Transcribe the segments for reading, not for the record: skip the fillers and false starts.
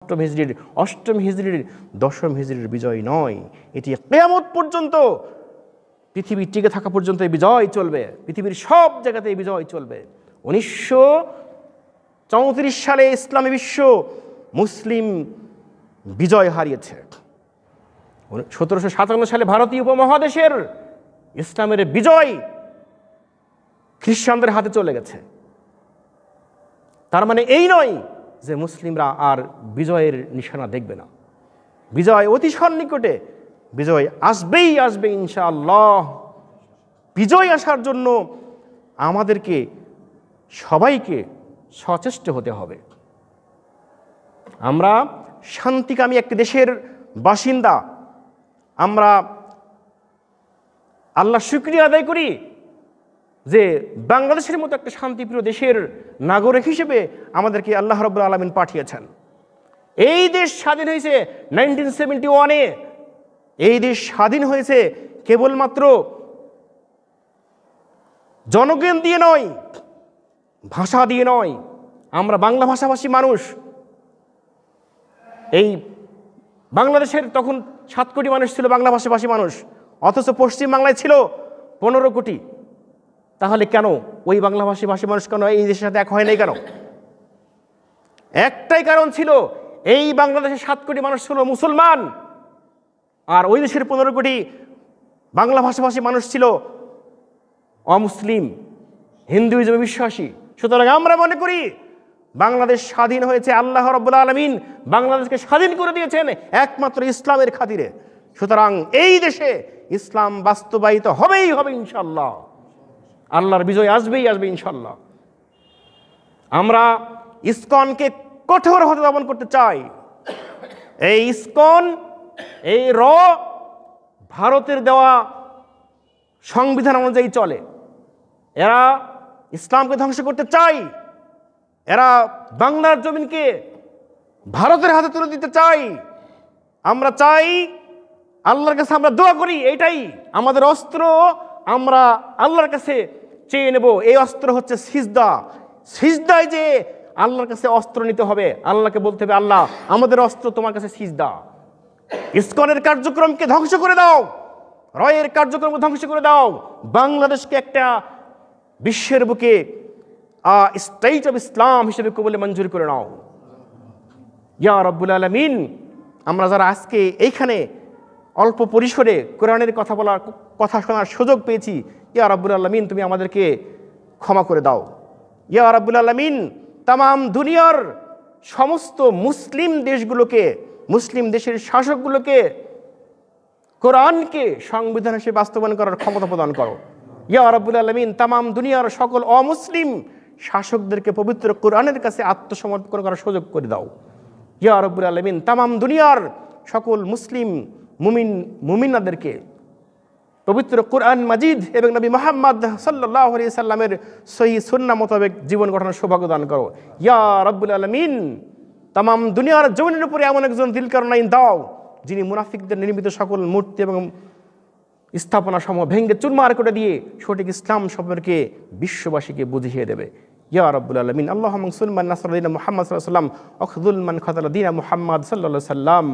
অষ্টম হিজরির দশম হিজরির বিজয় নয়, এটি কিয়ামত পর্যন্ত, পৃথিবী টিকে থাকা পর্যন্ত এই বিজয় চলবে, পৃথিবীর সব জায়গাতে এই বিজয় চলবে। 1934 সালে ইসলামী বিশ্ব মুসলিম বিজয় হারিয়েছে। 1757 সালে ভারতীয় উপমহাদেশের ইসলামের বিজয় খ্রিস্টানদের হাতে চলে গেছে। তার মানে এই নয় যে মুসলিমরা আর বিজয়ের নিশানা দেখবে না। বিজয় অতি সন্নিকটে, বিজয় আসবেই আসবে ইনশাআল্লাহ। বিজয় আসার জন্য আমাদেরকে সবাইকে সচেষ্ট হতে হবে। আমরা শান্তিকামী একটি দেশের বাসিন্দা, আমরা আল্লাহ শুকরিয়া আদায় করি যে বাংলাদেশের মতো একটা শান্তিপ্রিয় দেশের নাগরিক হিসেবে আমাদেরকে আল্লাহ রাব্বুল আলামিন পাঠিয়েছেন। এই দেশ স্বাধীন হয়েছে 1971-এ। এই দেশ স্বাধীন হয়েছে কেবলমাত্র জনগণ দিয়ে নয়, ভাষা দিয়ে নয়। আমরা বাংলা ভাষাভাষী মানুষ। এই বাংলাদেশের তখন 7 কোটি মানুষ ছিল বাংলা ভাষাভাষী মানুষ, অথচ পশ্চিম বাংলায় ছিল 15 কোটি। তাহলে কেন ওই বাংলা ভাষী মানুষ কেন এই দেশের সাথে এক হয় নাই কেন? একটাই কারণ ছিল, এই বাংলাদেশের 7 কোটি মানুষ ছিল মুসলমান, আর ওই দেশের 15 কোটি বাংলা ভাষাভাষী মানুষ ছিল অমুসলিম, হিন্দুইজমে বিশ্বাসী। সুতরাং আমরা মনে করি বাংলাদেশ স্বাধীন হয়েছে, আল্লাহ রাব্বুল আলামিন বাংলাদেশকে স্বাধীন করে দিয়েছেন একমাত্র ইসলামের খাতিরে। সুতরাং এই দেশে ইসলাম বাস্তবায়িত হবেই হবে ইনশাআল্লাহ। আল্লাহর বিজয় আসবেই আসবে ইনশাআল্লাহ। আমরা ইসকনকে কঠোর হাতে দমন করতে চাই। এই ইসকন, এই ভারতের দেওয়া সংবিধান অনুযায়ী চলে। এরা ইসলামকে ধ্বংস করতে চায়, এরা বাংলার জমিনকে ভারতের হাতে তুলে দিতে চাই। আমরা চাই, আল্লাহর কাছে আমরা দোয়া করি, এটাই আমাদের অস্ত্র। আমরা আল্লাহর কাছে চেয়ে নেব, এই অস্ত্র হচ্ছে সিজদা। সিজদায় যে আল্লাহর কাছে অস্ত্র নিতে হবে, আল্লাহকে বলতে হবে, আল্লাহ আমাদের অস্ত্র তোমার কাছে সিজদা। ইসকনের কার্যক্রমকে ধ্বংস করে দাও, রয়ের কার্যক্রমকে ধ্বংস করে দাও, বাংলাদেশকে একটা বিশ্বের বুকে স্টেট অফ ইসলাম হিসেবে কবুলে মঞ্জুর করে নাও। ইয়া রাব্বুল আলামিন, আমরা যারা আজকে এইখানে অল্প পরিসরে কোরআনের কথা শোনার সুযোগ পেয়েছি, ইয়া রাব্বুল আলামিন তুমি আমাদেরকে ক্ষমা করে দাও। ইয়া রাব্বুল আলামিন, তামাম দুনিয়ার সমস্ত মুসলিম দেশগুলোকে, মুসলিম দেশের শাসকগুলোকে কোরআনকে সংবিধান হিসেবে বাস্তবায়ন করার ক্ষমতা প্রদান করো। ইয়া রাব্বুল আলামিন, তামাম দুনিয়ার সকল অমুসলিম শাসকদেরকে পবিত্র কোরআনের কাছে আত্মসমর্পণ করার সুযোগ করে দাও। ইয়া রাব্বুল আলামিন, তামাম দুনিয়ার সকল মুসলিম মুমিনাদেরকে পবিত্র কোরআন মাজিদ এবং নবী মুহাম্মদ সাল্লাল্লাহু আলাইহি সাল্লামের সহিহ সুন্নাহ মোতাবেক জীবন গঠনের সৌভাগ্য দান করো। ইয়া রাব্বুল আলামিন, তামাম দুনিয়ার জমিনের উপরে এমন একজন দিলকারণ আইন দাও, যিনি মুনাফিকদের নির্মিত সকল মূর্তি এবং স্থাপনা সমূহ ভেঙ্গে চুরমার করে দিয়ে সঠিক ইসলাম সম্পর্কে বিশ্ববাসীকে বুঝিয়ে দেবে। ইয়া রাব্বুল আলামিন, আল্লাহুম্মা আনসুর মান নাসারা দীন মুহাম্মদ সাল্লাল্লাহু আলাইহি ওয়াসাল্লাম ওয়া খুযুল মান খাযালা দীন মুহাম্মদ সাল্লাল্লাহু আলাইহি ওয়াসাল্লাম।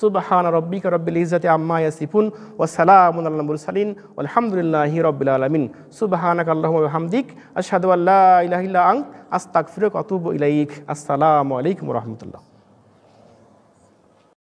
সুবহান রাব্বিকা রাব্বিল ইজ্জাতি আম্মা ইয়াসিফুন ওয়া সালামুন আলাল মুরসালিন ওয়ালহামদুলিল্লাহি রাব্বিল আলামিন। সুবহানাকা আল্লাহুম্মা ওয়া বিহামদিক আশহাদু আল্লা ইলাহা ইল্লা আনতা আস্তাগফিরুকা ওয়া আতুবু ইলাইক। আসসালামু আলাইকুম ওয়া রাহমাতুল্লাহ।